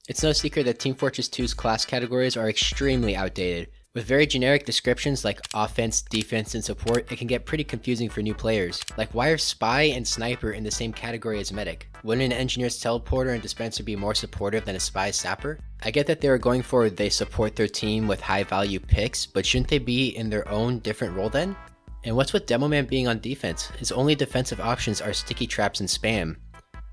It's no secret that Team Fortress 2's class categories are extremely outdated. With very generic descriptions like offense, defense, and support, it can get pretty confusing for new players. Like, why are spy and sniper in the same category as medic? Wouldn't an engineer's teleporter and dispenser be more supportive than a spy's sapper? I get that they were going for they support their team with high value picks, but shouldn't they be in their own different role then? And what's with Demoman being on defense? His only defensive options are sticky traps and spam.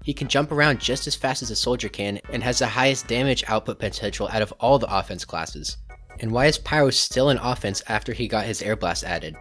He can jump around just as fast as a soldier can, and has the highest damage output potential out of all the offense classes. And why is Pyro still in offense after he got his Air Blast added?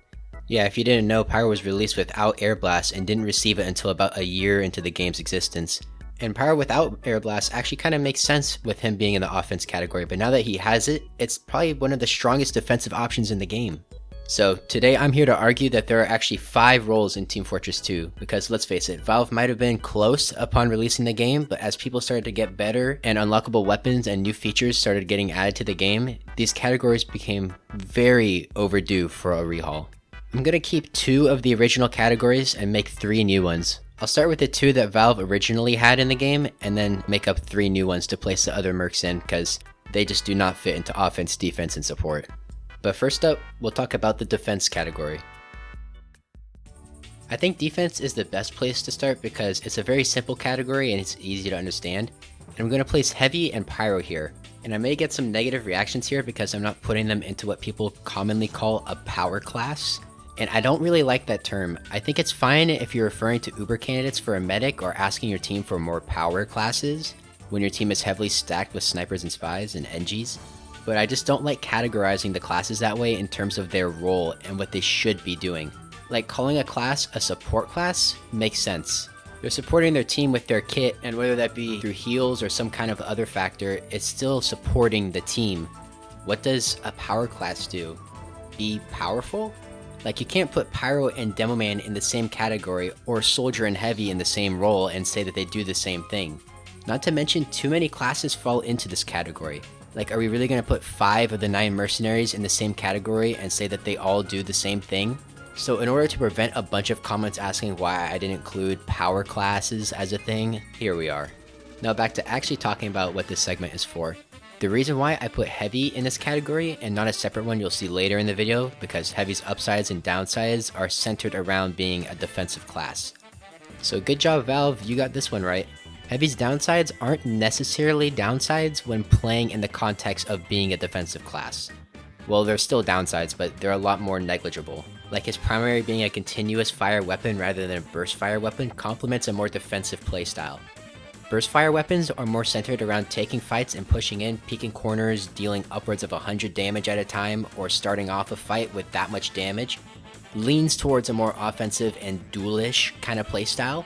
Yeah, if you didn't know, Pyro was released without Air Blast and didn't receive it until about a year into the game's existence. And Pyro without Air Blast actually kind of makes sense with him being in the offense category, but now that he has it, it's probably one of the strongest defensive options in the game. So today I'm here to argue that there are actually 5 roles in Team Fortress 2, because let's face it, Valve might have been close upon releasing the game, but as people started to get better and unlockable weapons and new features started getting added to the game, these categories became very overdue for a rehaul. I'm gonna keep 2 of the original categories and make 3 new ones. I'll start with the 2 that Valve originally had in the game, and then make up 3 new ones to place the other mercs in, because they just do not fit into offense, defense, and support. But first up, we'll talk about the defense category. I think defense is the best place to start because it's a very simple category and it's easy to understand. And I'm going to place heavy and pyro here. And I may get some negative reactions here because I'm not putting them into what people commonly call a power class. And I don't really like that term. I think it's fine if you're referring to Uber candidates for a medic or asking your team for more power classes when your team is heavily stacked with snipers and spies and NGs. But I just don't like categorizing the classes that way in terms of their role and what they should be doing. Like, calling a class a support class makes sense. They're supporting their team with their kit, and whether that be through heals or some kind of other factor, it's still supporting the team. What does a power class do? Be powerful? Like, you can't put Pyro and Demoman in the same category or Soldier and Heavy in the same role and say that they do the same thing. Not to mention, too many classes fall into this category. Like, are we really going to put 5 of the 9 mercenaries in the same category and say that they all do the same thing? So in order to prevent a bunch of comments asking why I didn't include power classes as a thing, here we are. Now back to actually talking about what this segment is for. The reason why I put heavy in this category and not a separate one you'll see later in the video, because heavy's upsides and downsides are centered around being a defensive class. So good job Valve, you got this one right. Heavy's downsides aren't necessarily downsides when playing in the context of being a defensive class. Well, they're still downsides, but they're a lot more negligible. Like, his primary being a continuous fire weapon rather than a burst fire weapon complements a more defensive playstyle. Burst fire weapons are more centered around taking fights and pushing in, peeking corners, dealing upwards of 100 damage at a time, or starting off a fight with that much damage. Leans towards a more offensive and duelish kind of playstyle.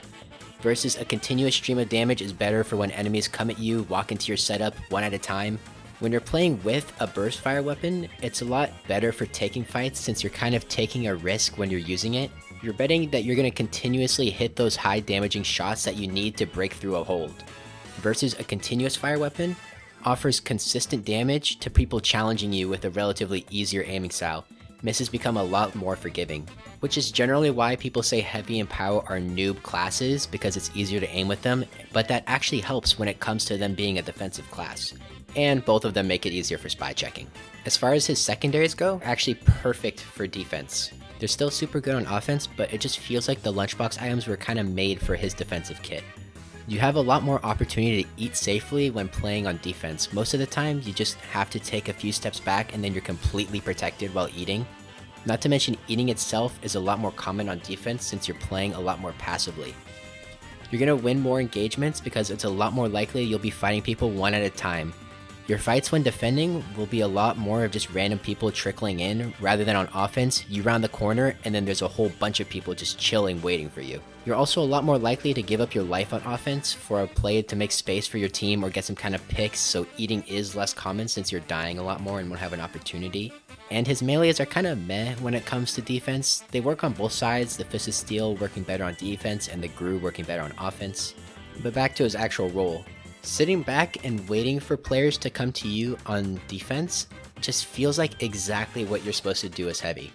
Versus a continuous stream of damage is better for when enemies come at you, walk into your setup one at a time. When you're playing with a burst fire weapon, it's a lot better for taking fights since you're kind of taking a risk when you're using it. You're betting that you're going to continuously hit those high damaging shots that you need to break through a hold. Versus a continuous fire weapon offers consistent damage to people challenging you with a relatively easier aiming style. Misses become a lot more forgiving, which is generally why people say heavy and pyro are noob classes because it's easier to aim with them, but that actually helps when it comes to them being a defensive class. And both of them make it easier for spy checking. As far as his secondaries go, actually perfect for defense. They're still super good on offense, but it just feels like the lunchbox items were kind of made for his defensive kit. You have a lot more opportunity to eat safely when playing on defense. Most of the time, you just have to take a few steps back and then you're completely protected while eating. Not to mention, eating itself is a lot more common on defense since you're playing a lot more passively. You're going to win more engagements because it's a lot more likely you'll be fighting people one at a time. Your fights when defending will be a lot more of just random people trickling in, rather than on offense, you round the corner and then there's a whole bunch of people just chilling waiting for you. You're also a lot more likely to give up your life on offense for a play to make space for your team or get some kind of picks, so eating is less common since you're dying a lot more and won't have an opportunity. And his melees are kind of meh when it comes to defense. They work on both sides, the Fist of Steel working better on defense and the Gru working better on offense. But back to his actual role. Sitting back and waiting for players to come to you on defense just feels like exactly what you're supposed to do as heavy.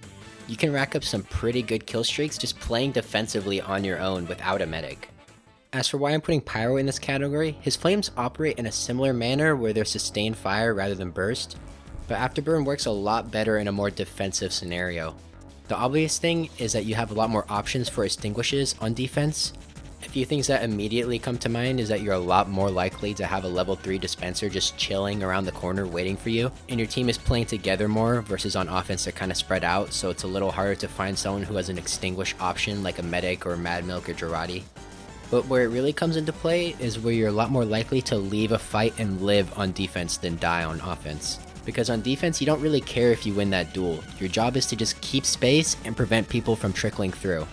You can rack up some pretty good kill streaks just playing defensively on your own without a medic. As for why I'm putting Pyro in this category, his flames operate in a similar manner where they're sustained fire rather than burst, but Afterburn works a lot better in a more defensive scenario. The obvious thing is that you have a lot more options for extinguishes on defense. A few things that immediately come to mind is that you're a lot more likely to have a level 3 dispenser just chilling around the corner waiting for you, and your team is playing together more versus on offense they're kind of spread out, so it's a little harder to find someone who has an extinguish option like a medic or Mad Milk or Girardi. But where it really comes into play is where you're a lot more likely to leave a fight and live on defense than die on offense. Because on defense, you don't really care if you win that duel. Your job is to just keep space and prevent people from trickling through.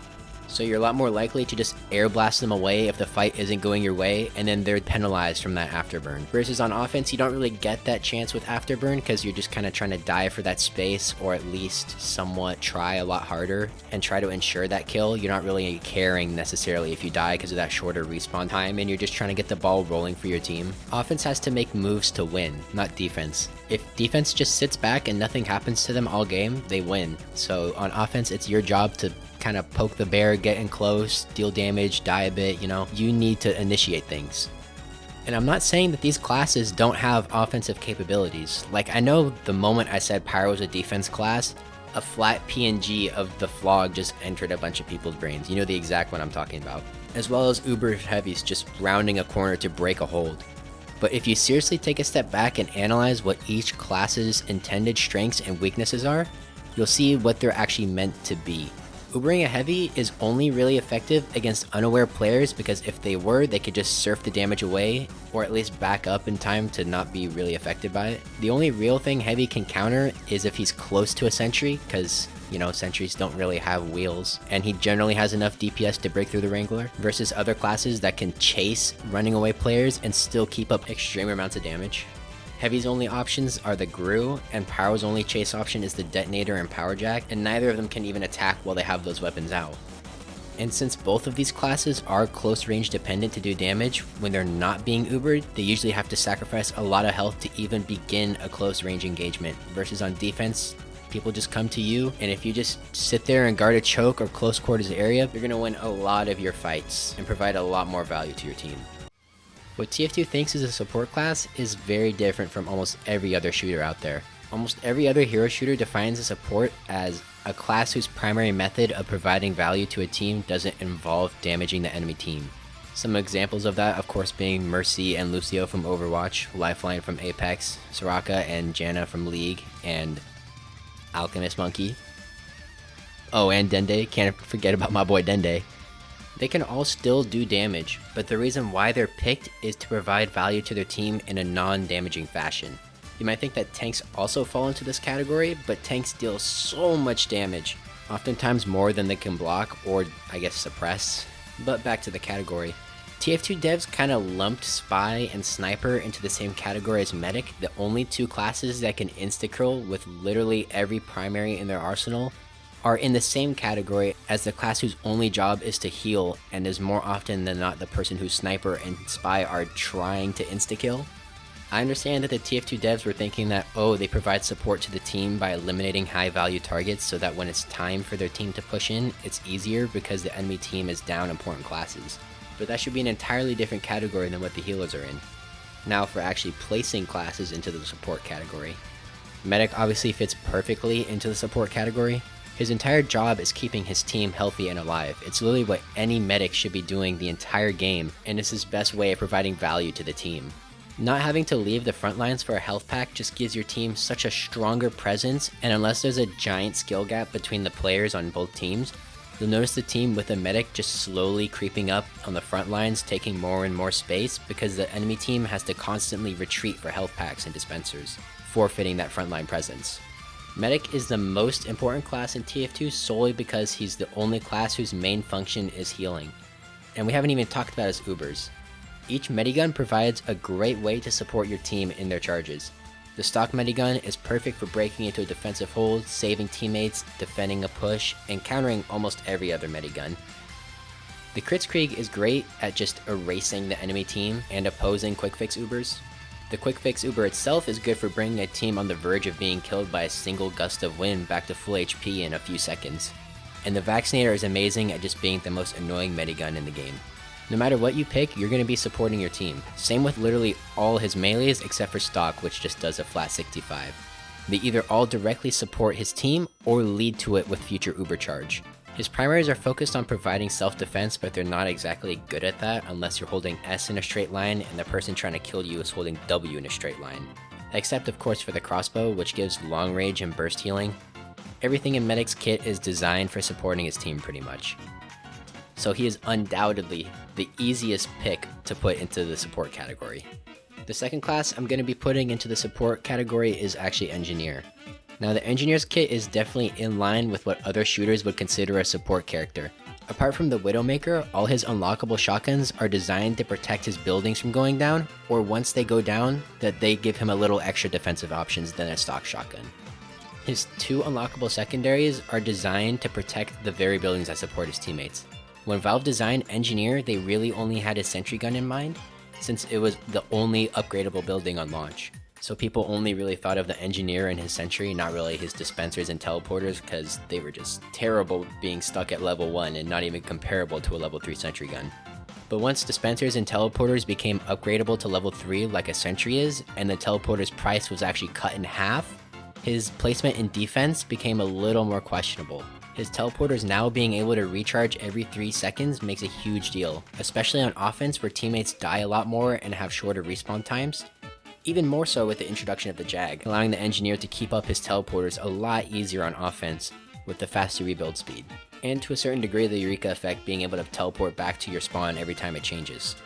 So you're a lot more likely to just air blast them away if the fight isn't going your way, and then they're penalized from that afterburn. Versus on offense, you don't really get that chance with afterburn because you're just kind of trying to die for that space, or at least somewhat try a lot harder and try to ensure that kill. You're not really caring necessarily if you die because of that shorter respawn time, and you're just trying to get the ball rolling for your team. Offense has to make moves to win, not defense. If defense just sits back and nothing happens to them all game, they win. So on offense, it's your job to kind of poke the bear, get in close, deal damage, die a bit, you need to initiate things. And I'm not saying that these classes don't have offensive capabilities. Like, I know the moment I said Pyro was a defense class, a flat PNG of the Flog just entered a bunch of people's brains. You know the exact one I'm talking about. As well as Uber Heavies just rounding a corner to break a hold. But if you seriously take a step back and analyze what each class's intended strengths and weaknesses are, you'll see what they're actually meant to be. Ubering a heavy is only really effective against unaware players because if they were, they could just surf the damage away, or at least back up in time to not be really affected by it. The only real thing heavy can counter is if he's close to a sentry, because sentries don't really have wheels, and he generally has enough DPS to break through the Wrangler, versus other classes that can chase running away players and still keep up extreme amounts of damage. Heavy's only options are the Gru, and Pyro's only chase option is the Detonator and Power Jack, and neither of them can even attack while they have those weapons out. And since both of these classes are close range dependent to do damage, when they're not being Ubered, they usually have to sacrifice a lot of health to even begin a close range engagement, versus on defense, people just come to you, and if you just sit there and guard a choke or close quarters area, you're going to win a lot of your fights and provide a lot more value to your team. What TF2 thinks is a support class is very different from almost every other shooter out there. Almost every other hero shooter defines a support as a class whose primary method of providing value to a team doesn't involve damaging the enemy team. Some examples of that, of course, being Mercy and Lucio from Overwatch, Lifeline from Apex, Soraka and Janna from League, and Alchemist Monkey. Oh, and Dende, can't forget about my boy Dende. They can all still do damage, but the reason why they're picked is to provide value to their team in a non-damaging fashion. You might think that tanks also fall into this category, but tanks deal so much damage, oftentimes more than they can block or, I guess, suppress. But back to the category. TF2 devs kind of lumped Spy and Sniper into the same category as Medic, the only two classes that can insta-kill with literally every primary in their arsenal, are in the same category as the class whose only job is to heal and is more often than not the person whose Sniper and Spy are trying to insta-kill. I understand that the TF2 devs were thinking that, they provide support to the team by eliminating high value targets so that when it's time for their team to push in, it's easier because the enemy team is down important classes. But that should be an entirely different category than what the healers are in. Now for actually placing classes into the support category. Medic obviously fits perfectly into the support category. His entire job is keeping his team healthy and alive. It's literally what any medic should be doing the entire game, and it's his best way of providing value to the team. Not having to leave the front lines for a health pack just gives your team such a stronger presence, and unless there's a giant skill gap between the players on both teams, you'll notice the team with a medic just slowly creeping up on the front lines, taking more and more space because the enemy team has to constantly retreat for health packs and dispensers, forfeiting that frontline presence. Medic is the most important class in TF2 solely because he's the only class whose main function is healing. And we haven't even talked about his Ubers. Each Medigun provides a great way to support your team in their charges. The stock Medigun is perfect for breaking into a defensive hold, saving teammates, defending a push, and countering almost every other Medigun. The Kritzkrieg is great at just erasing the enemy team and opposing quick fix Ubers. The quick fix Uber itself is good for bringing a team on the verge of being killed by a single gust of wind back to full HP in a few seconds. And the Vaccinator is amazing at just being the most annoying Medigun in the game. No matter what you pick, you're going to be supporting your team. Same with literally all his melees except for stock, which just does a flat 65. They either all directly support his team or lead to it with future uber charge. His primaries are focused on providing self-defense, but they're not exactly good at that unless you're holding S in a straight line and the person trying to kill you is holding W in a straight line. Except of course for the crossbow, which gives long range and burst healing. Everything in Medic's kit is designed for supporting his team pretty much. So he is undoubtedly the easiest pick to put into the support category. The second class I'm going to be putting into the support category is actually Engineer. Now the Engineer's kit is definitely in line with what other shooters would consider a support character. Apart from the Widowmaker, all his unlockable shotguns are designed to protect his buildings from going down, or once they go down, that they give him a little extra defensive options than a stock shotgun. His 2 unlockable secondaries are designed to protect the very buildings that support his teammates. When Valve designed Engineer, they really only had his sentry gun in mind, since it was the only upgradable building on launch. So people only really thought of the Engineer and his sentry, not really his dispensers and teleporters, because they were just terrible being stuck at level 1 and not even comparable to a level 3 sentry gun. But once dispensers and teleporters became upgradable to level 3 like a sentry is, and the teleporter's price was actually cut in half, his placement in defense became a little more questionable. His teleporters now being able to recharge every 3 seconds makes a huge deal, especially on offense where teammates die a lot more and have shorter respawn times. Even more so with the introduction of the Jag, allowing the Engineer to keep up his teleporters a lot easier on offense with the faster rebuild speed. And to a certain degree the Eureka effect being able to teleport back to your spawn every time it changes.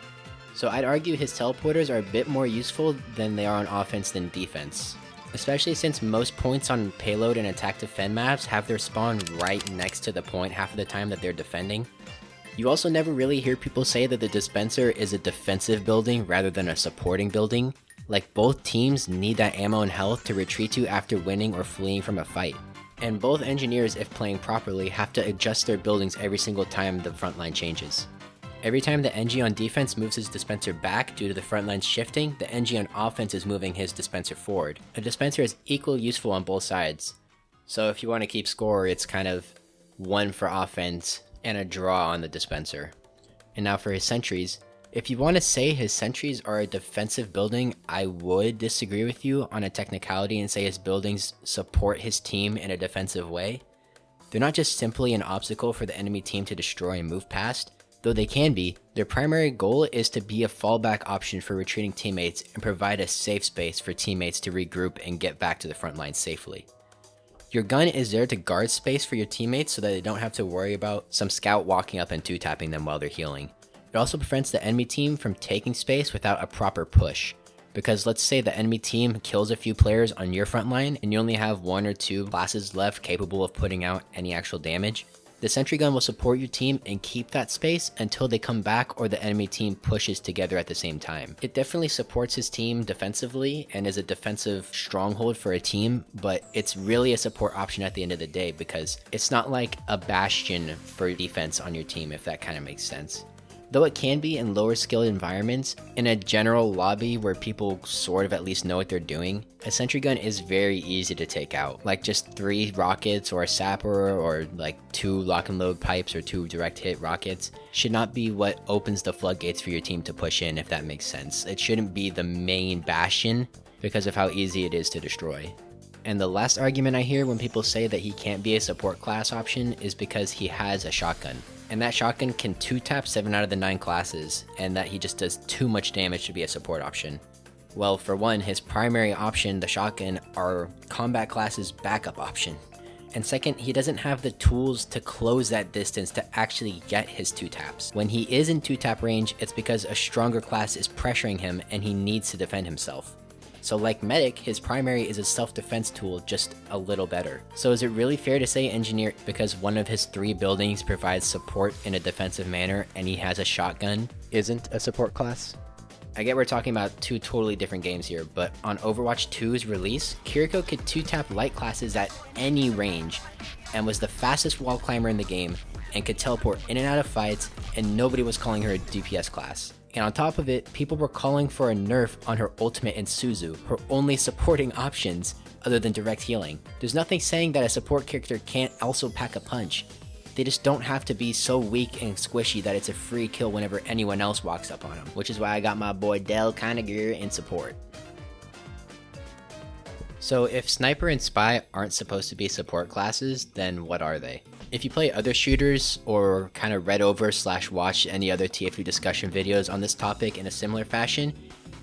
So I'd argue his teleporters are a bit more useful than they are on offense than defense. Especially since most points on payload and attack defend maps have their spawn right next to the point half of the time that they're defending. You also never really hear people say that the dispenser is a defensive building rather than a supporting building. Like both teams need that ammo and health to retreat to after winning or fleeing from a fight. And both engineers, if playing properly, have to adjust their buildings every single time the frontline changes. Every time the NG on defense moves his dispenser back due to the front line shifting, the NG on offense is moving his dispenser forward. A dispenser is equally useful on both sides. So if you want to keep score, it's kind of 1 for offense and a draw on the dispenser. And now for his sentries. If you want to say his sentries are a defensive building, I would disagree with you on a technicality and say his buildings support his team in a defensive way. They're not just simply an obstacle for the enemy team to destroy and move past. Though they can be, their primary goal is to be a fallback option for retreating teammates and provide a safe space for teammates to regroup and get back to the front line safely. Your gun is there to guard space for your teammates so that they don't have to worry about some scout walking up and 2-tapping them while they're healing. It also prevents the enemy team from taking space without a proper push. Because let's say the enemy team kills a few players on your front line and you only have 1 or 2 classes left capable of putting out any actual damage. The sentry gun will support your team and keep that space until they come back or the enemy team pushes together at the same time. It definitely supports his team defensively and is a defensive stronghold for a team, but it's really a support option at the end of the day because it's not like a bastion for defense on your team, if that kind of makes sense. Though it can be in lower skilled environments, in a general lobby where people sort of at least know what they're doing, a sentry gun is very easy to take out. Like just 3 rockets or a sapper or like 2 lock and load pipes or 2 direct hit rockets should not be what opens the floodgates for your team to push in, if that makes sense. It shouldn't be the main bastion because of how easy it is to destroy. And the last argument I hear when people say that he can't be a support class option is because he has a shotgun. And that shotgun can 2-tap 7 out of the 9 classes, and that he just does too much damage to be a support option. Well, for one, his primary option, the shotgun, are combat classes' backup option. And second, he doesn't have the tools to close that distance to actually get his 2-taps. When he is in 2-tap range, it's because a stronger class is pressuring him and he needs to defend himself. So like Medic, his primary is a self-defense tool, just a little better. So is it really fair to say Engineer because one of his 3 buildings provides support in a defensive manner and he has a shotgun isn't a support class? I get we're talking about 2 totally different games here, but on Overwatch 2's release, Kiriko could 2-tap light classes at any range and was the fastest wall climber in the game and could teleport in and out of fights, and nobody was calling her a DPS class. And on top of it, people were calling for a nerf on her ultimate and Suzu, her only supporting options other than direct healing. There's nothing saying that a support character can't also pack a punch. They just don't have to be so weak and squishy that it's a free kill whenever anyone else walks up on them, which is why I got my boy Del Conager in support. So if Sniper and Spy aren't supposed to be support classes, then what are they? If you play other shooters or kind of read over / watched any other TF2 discussion videos on this topic in a similar fashion,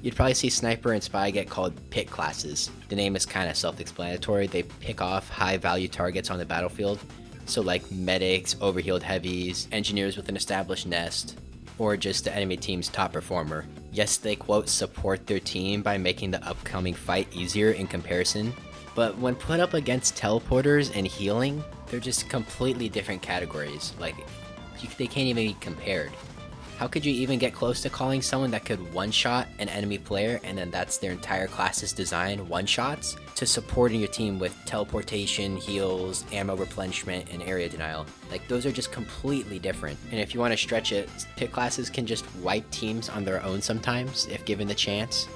you'd probably see Sniper and Spy get called pick classes. The name is kind of self-explanatory. They pick off high value targets on the battlefield, so like medics, overhealed heavies, engineers with an established nest, or just the enemy team's top performer. Yes, they quote support their team by making the upcoming fight easier in comparison, but when put up against teleporters and healing, they're just completely different categories. Like, they can't even be compared. How could you even get close to calling someone that could one-shot an enemy player and then that's their entire class's design, one-shots, to supporting your team with teleportation, heals, ammo replenishment, and area denial? Like, those are just completely different. And if you want to stretch it, pick classes can just wipe teams on their own sometimes, if given the chance.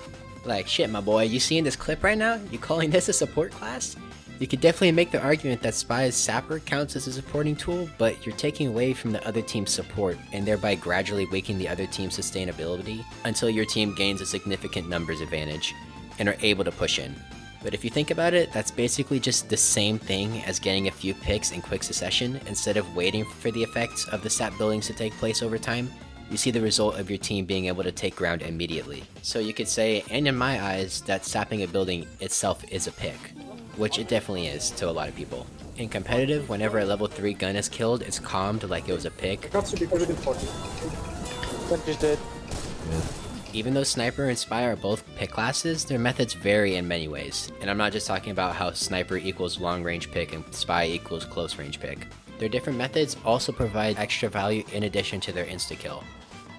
Like, shit, my boy, you seeing this clip right now? You calling this a support class? You could definitely make the argument that Spy's Sapper counts as a supporting tool, but you're taking away from the other team's support and thereby gradually weakening the other team's sustainability until your team gains a significant numbers advantage and are able to push in. But if you think about it, that's basically just the same thing as getting a few picks in quick succession. Instead of waiting for the effects of the sap buildings to take place over time, you see the result of your team being able to take ground immediately. So you could say, and in my eyes, that sapping a building itself is a pick, which it definitely is to a lot of people. In competitive, whenever a level 3 gun is killed, it's calmed like it was a pick. Even though Sniper and Spy are both pick classes, their methods vary in many ways. And I'm not just talking about how Sniper equals long range pick and Spy equals close range pick. Their different methods also provide extra value in addition to their insta-kill.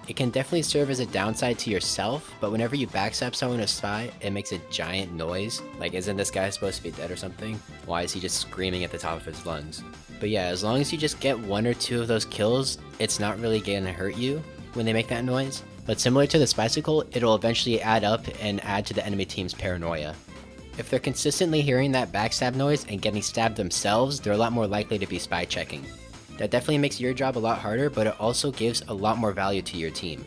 It can definitely serve as a downside to yourself, but whenever you backstab someone with Spy, it makes a giant noise. Like, isn't this guy supposed to be dead or something? Why is he just screaming at the top of his lungs? But yeah, as long as you just get 1 or 2 of those kills, it's not really gonna hurt you when they make that noise. But similar to the Spycicle, it'll eventually add up and add to the enemy team's paranoia. If they're consistently hearing that backstab noise and getting stabbed themselves, they're a lot more likely to be spy checking. That definitely makes your job a lot harder, but it also gives a lot more value to your team.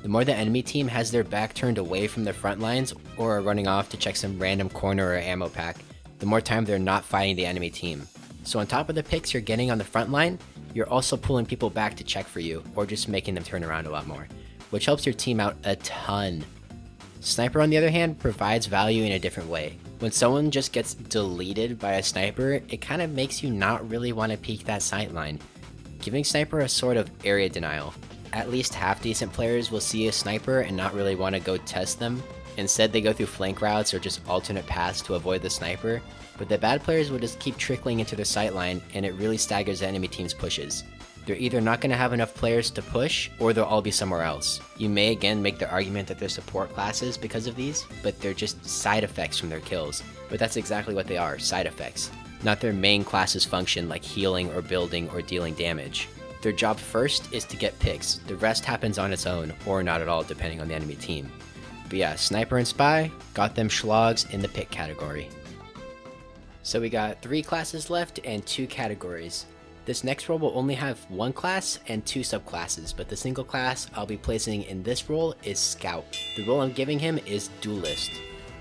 The more the enemy team has their back turned away from their front lines or are running off to check some random corner or ammo pack, the more time they're not fighting the enemy team. So on top of the picks you're getting on the front line, you're also pulling people back to check for you or just making them turn around a lot more, which helps your team out a ton. Sniper, on the other hand, provides value in a different way. When someone just gets deleted by a sniper, it kind of makes you not really want to peek that sightline, giving Sniper a sort of area denial. At least half decent players will see a sniper and not really want to go test them. Instead, they go through flank routes or just alternate paths to avoid the sniper, but the bad players will just keep trickling into their sightline and it really staggers the enemy team's pushes. They're either not going to have enough players to push, or they'll all be somewhere else. You may again make the argument that they're support classes because of these, but they're just side effects from their kills. But that's exactly what they are, side effects. Not their main class's function like healing or building or dealing damage. Their job first is to get picks, the rest happens on its own, or not at all depending on the enemy team. But yeah, Sniper and Spy got them schlogs in the pick category. So we got 3 classes left and 2 categories. This next role will only have 1 class and 2 subclasses, but the single class I'll be placing in this role is Scout. The role I'm giving him is Duelist.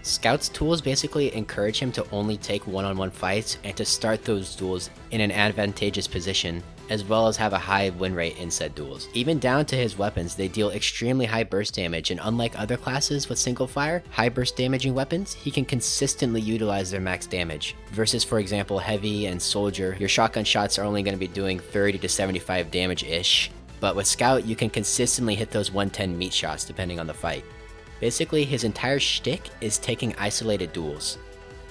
Scout's tools basically encourage him to only take one-on-one fights and to start those duels in an advantageous position, as well as have a high win rate in said duels. Even down to his weapons, they deal extremely high burst damage, and unlike other classes with single fire, high burst damaging weapons, he can consistently utilize their max damage. Versus, for example, Heavy and Soldier, your shotgun shots are only going to be doing 30 to 75 damage-ish, but with Scout, you can consistently hit those 110 meat shots depending on the fight. Basically, his entire shtick is taking isolated duels.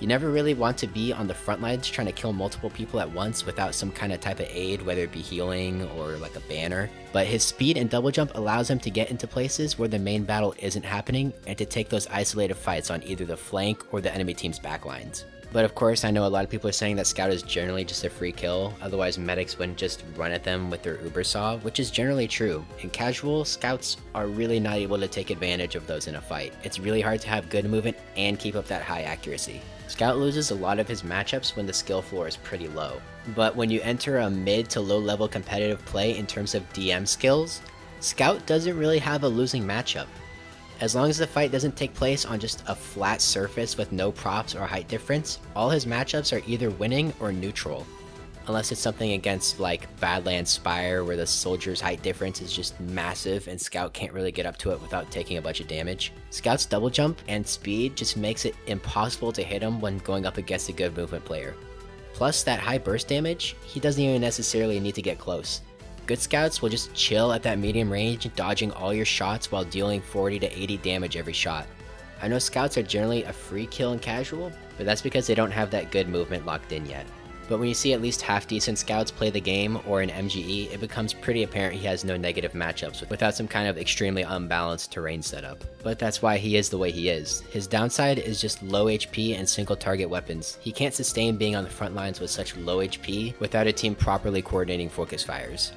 You never really want to be on the front lines trying to kill multiple people at once without some kind of type of aid, whether it be healing or like a banner. But his speed and double jump allows him to get into places where the main battle isn't happening and to take those isolated fights on either the flank or the enemy team's backlines. But of course, I know a lot of people are saying that Scout is generally just a free kill, otherwise medics wouldn't just run at them with their Uber Saw, which is generally true. In casual, Scouts are really not able to take advantage of those in a fight. It's really hard to have good movement and keep up that high accuracy. Scout loses a lot of his matchups when the skill floor is pretty low. But when you enter a mid to low level competitive play in terms of DM skills, Scout doesn't really have a losing matchup. As long as the fight doesn't take place on just a flat surface with no props or height difference, all his matchups are either winning or neutral. Unless it's something against like Badlands Spire where the soldier's height difference is just massive and Scout can't really get up to it without taking a bunch of damage. Scout's double jump and speed just makes it impossible to hit him when going up against a good movement player. Plus that high burst damage, he doesn't even necessarily need to get close. Good Scouts will just chill at that medium range, dodging all your shots while dealing 40 to 80 damage every shot. I know Scouts are generally a free kill in casual, but that's because they don't have that good movement locked in yet. But when you see at least half decent Scouts play the game or in MGE, it becomes pretty apparent he has no negative matchups without some kind of extremely unbalanced terrain setup. But that's why he is the way he is. His downside is just low HP and single target weapons. He can't sustain being on the front lines with such low HP without a team properly coordinating focus fires.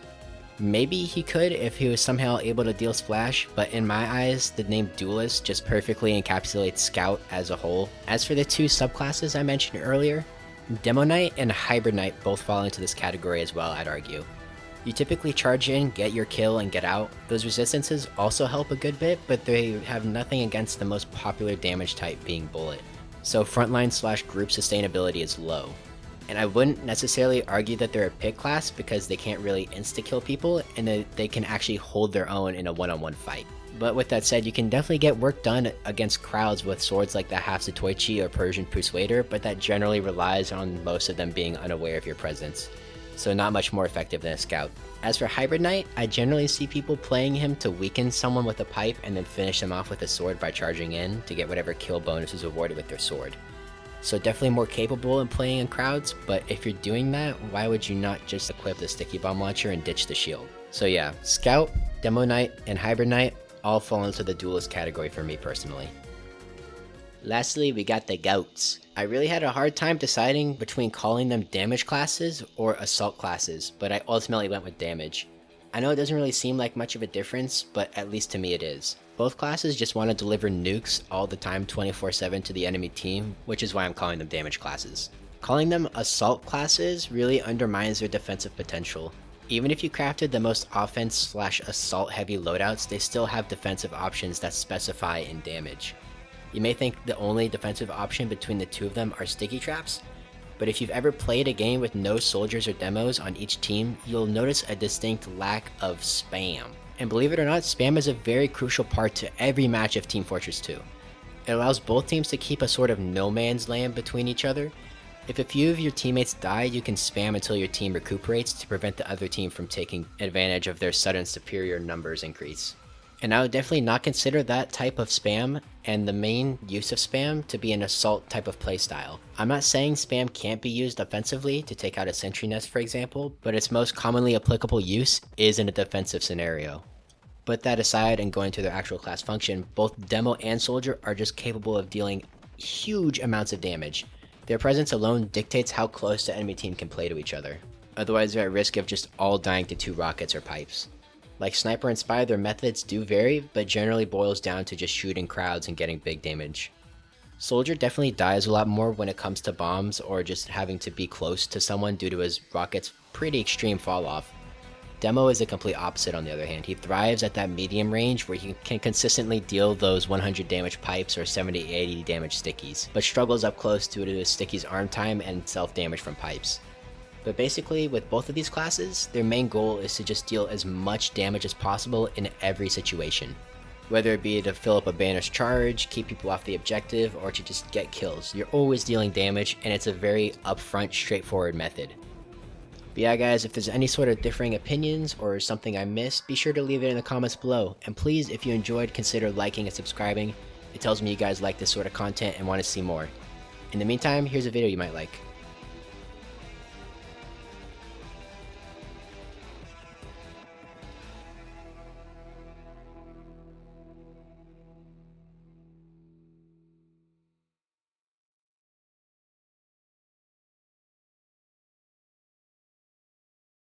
Maybe he could if he was somehow able to deal splash, but in my eyes, the name Duelist just perfectly encapsulates Scout as a whole. As for the two subclasses I mentioned earlier, Demo Knight and Hybrid Knight both fall into this category as well, I'd argue. You typically charge in, get your kill, and get out. Those resistances also help a good bit, but they have nothing against the most popular damage type being Bullet. So frontline / group sustainability is low. And I wouldn't necessarily argue that they're a pick class because they can't really insta-kill people and they can actually hold their own in a one-on-one fight. But with that said, you can definitely get work done against crowds with swords like the Hafsatoichi or Persian Persuader, but that generally relies on most of them being unaware of your presence. So not much more effective than a Scout. As for Hybrid Knight, I generally see people playing him to weaken someone with a pipe and then finish them off with a sword by charging in to get whatever kill bonus is awarded with their sword. So definitely more capable in playing in crowds, but if you're doing that, why would you not just equip the sticky bomb launcher and ditch the shield? So yeah, Scout, Demo Knight, and Hybrid Knight all fall into the Duelist category for me personally. Lastly, we got the Gouts. I really had a hard time deciding between calling them damage classes or assault classes, but I ultimately went with damage. I know it doesn't really seem like much of a difference, but at least to me it is. Both classes just want to deliver nukes all the time 24/7 to the enemy team, which is why I'm calling them damage classes. Calling them assault classes really undermines their defensive potential. Even if you crafted the most offense / assault heavy loadouts, they still have defensive options that specify in damage. You may think the only defensive option between the two of them are sticky traps, but if you've ever played a game with no soldiers or demos on each team, you'll notice a distinct lack of spam. And believe it or not, spam is a very crucial part to every match of Team Fortress 2. It allows both teams to keep a sort of no man's land between each other. If a few of your teammates die, you can spam until your team recuperates to prevent the other team from taking advantage of their sudden superior numbers increase. And I would definitely not consider that type of spam and the main use of spam to be an assault type of playstyle. I'm not saying spam can't be used offensively to take out a sentry nest for example, but its most commonly applicable use is in a defensive scenario. But that aside and going to their actual class function, both Demo and Soldier are just capable of dealing huge amounts of damage. Their presence alone dictates how close the enemy team can play to each other. Otherwise they're at risk of just all dying to 2 rockets or pipes. Like Sniper and Spy, their methods do vary, but generally boils down to just shooting crowds and getting big damage. Soldier definitely dies a lot more when it comes to bombs or just having to be close to someone due to his rocket's pretty extreme fall off. Demo is the complete opposite on the other hand. He thrives at that medium range where he can consistently deal those 100 damage pipes or 70-80 damage stickies, but struggles up close due to his stickies arm time and self-damage from pipes. But basically, with both of these classes, their main goal is to just deal as much damage as possible in every situation. Whether it be to fill up a banner's charge, keep people off the objective, or to just get kills, you're always dealing damage, and it's a very upfront, straightforward method. But yeah guys, if there's any sort of differing opinions or something I missed, be sure to leave it in the comments below. And please, if you enjoyed, consider liking and subscribing. It tells me you guys like this sort of content and want to see more. In the meantime, here's a video you might like.